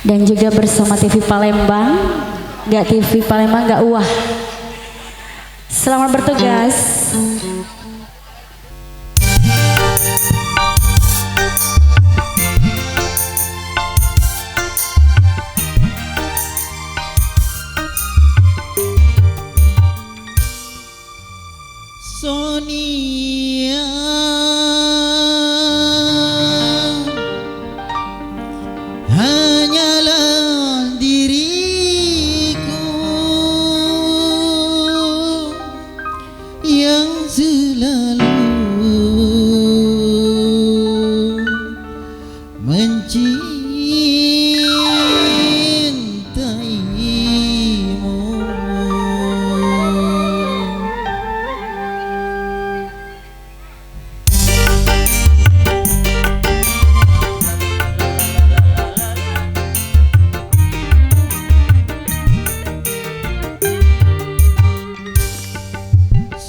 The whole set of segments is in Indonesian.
dan juga bersama TV Palembang, nggak TV Palembang nggak uah. Selamat bertugas. Sonia, hanyalah diriku yang selalu mencintaimu.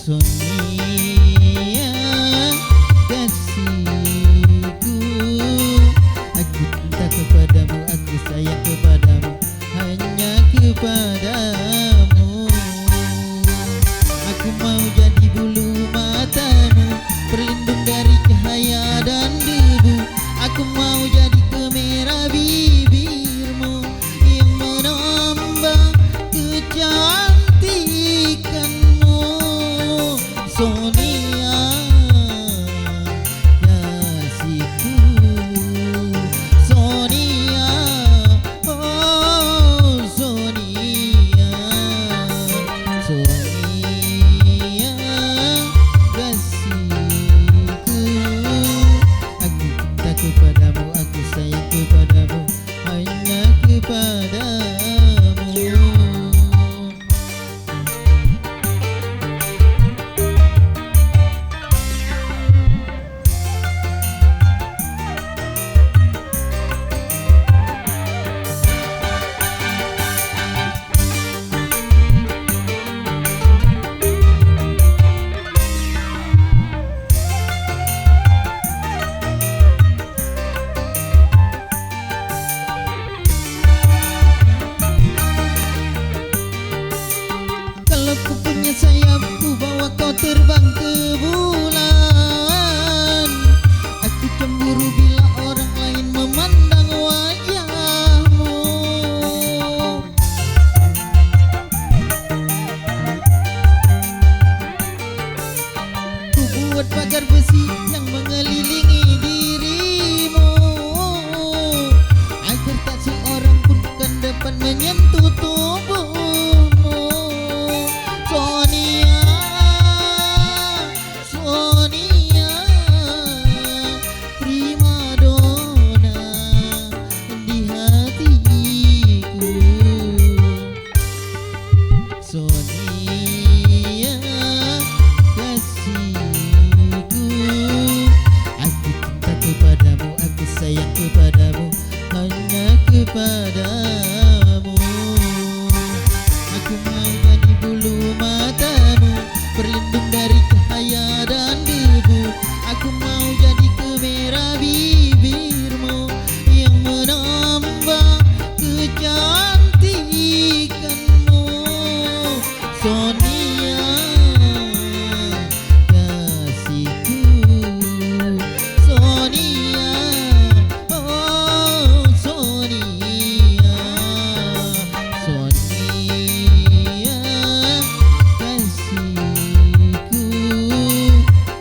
Sonia, kasihku, aku cinta kepadamu, aku sayang kepadamu, hanya kepadamu. Aku mau jadi bulu matamu, berlindung dari cahaya dan debu. Aku mau jadi kemerah bibirmu yang menambah kecantikanmu. Sonia, kasihku, Sonia, oh Sonia, Sonia, kasihku, aku cinta kepadamu, aku sayang kepadamu, hanya kepadamu. Kalau ku punya sayap, ku bawa kau terbang ke bulan. Aku cemburu bila orang lain memandang wajahmu. Ku buat pagar besi yang mengelilingi dirimu, agar tak seorang pun kan dapat menyentuh tubuhmu. Sonia, Sonia, primadona di hatiku. Sonia, kasihku, aku cinta kepadamu, aku sayang kepadamu, hanya kepadamu. Aku mau jadi bulu matamu, berlindung dari cahaya dan debu. Aku mau jadi kemerah bibirmu yang menambah kecantikanmu. Sonia, kasihku, Sonia, oh Sonia, Sonia, kasihku,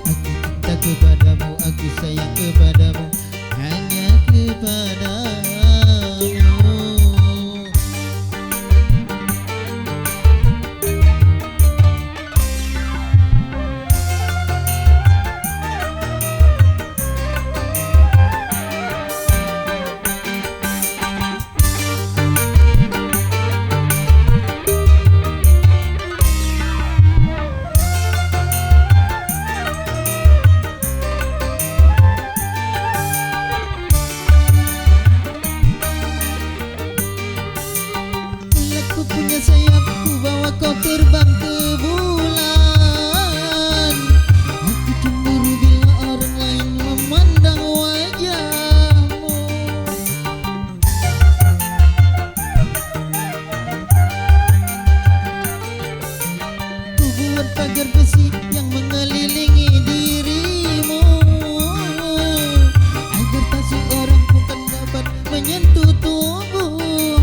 aku cinta kepadamu, aku sayang kepadamu, hanya kepadamu. Aku punya sayap, ku bawa kau terbang ke bulan. Aku cemburu bila orang lain memandang wajahmu. satu tubuh